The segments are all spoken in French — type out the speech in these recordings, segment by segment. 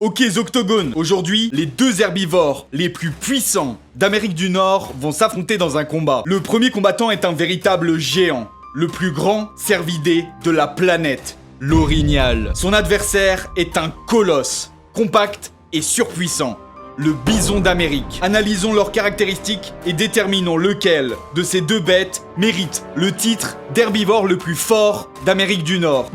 Ok Zoctogone, aujourd'hui, les deux herbivores les plus puissants d'Amérique du Nord vont s'affronter dans un combat. Le premier combattant est un véritable géant, le plus grand cervidé de la planète, l'orignal. Son adversaire est un colosse, compact et surpuissant, le bison d'Amérique. Analysons leurs caractéristiques et déterminons lequel de ces deux bêtes mérite le titre d'herbivore le plus fort d'Amérique du Nord.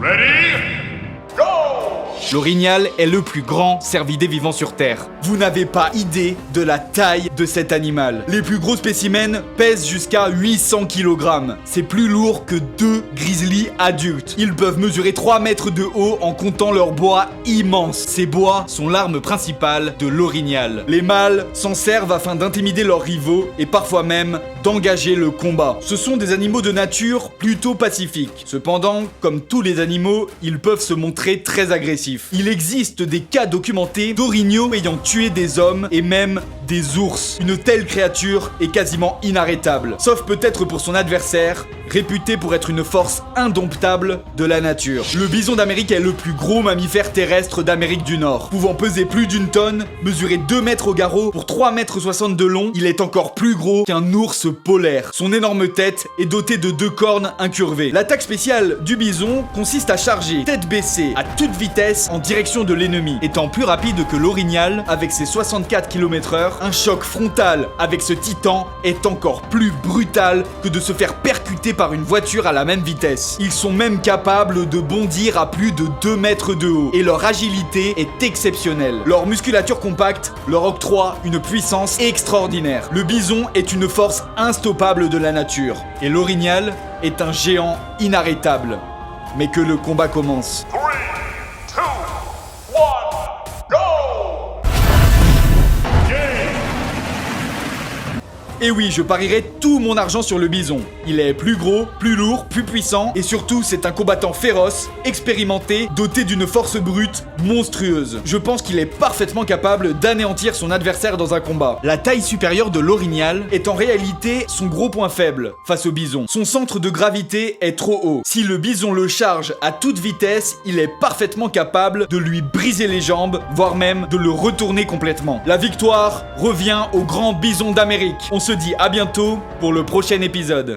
L'orignal est le plus grand cervidé vivant sur Terre. Vous n'avez pas idée de la taille de cet animal. Les plus gros spécimens pèsent jusqu'à 800 kg. C'est plus lourd que 2 grizzlies adultes. Ils peuvent mesurer 3 mètres de haut en comptant leurs bois immenses. Ces bois sont l'arme principale de l'orignal. Les mâles s'en servent afin d'intimider leurs rivaux et parfois même d'engager le combat. Ce sont des animaux de nature plutôt pacifiques. Cependant, comme tous les animaux, ils peuvent se montrer très agressifs. Il existe des cas documentés d'orignaux ayant tué des hommes et même des ours. Une telle créature est quasiment inarrêtable, sauf peut-être pour son adversaire, réputé pour être une force indomptable de la nature. Le bison d'Amérique est le plus gros mammifère terrestre d'Amérique du Nord. Pouvant peser plus d'une tonne, mesurer 2 mètres au garrot pour 3,60 m de long, il est encore plus gros qu'un ours polaire. Son énorme tête est dotée de 2 cornes incurvées. L'attaque spéciale du bison consiste à charger tête baissée à toute vitesse en direction de l'ennemi. Étant plus rapide que l'orignal avec ses 64 km/h, un choc frontal avec ce titan est encore plus brutal que de se faire percuter par une voiture à la même vitesse. Ils sont même capables de bondir à plus de 2 mètres de haut et leur agilité est exceptionnelle. Leur musculature compacte leur octroie une puissance extraordinaire. Le bison est une force instoppable de la nature et l'orignal est un géant inarrêtable. Mais que le combat commence. Et oui, je parierais tout mon argent sur le bison. Il est plus gros, plus lourd, plus puissant et surtout c'est un combattant féroce, expérimenté, doté d'une force brute monstrueuse. Je pense qu'il est parfaitement capable d'anéantir son adversaire dans un combat. La taille supérieure de l'orignal est en réalité son gros point faible face au bison. Son centre de gravité est trop haut. Si le bison le charge à toute vitesse, il est parfaitement capable de lui briser les jambes, voire même de le retourner complètement. La victoire revient au grand bison d'Amérique. On se dit à bientôt pour le prochain épisode.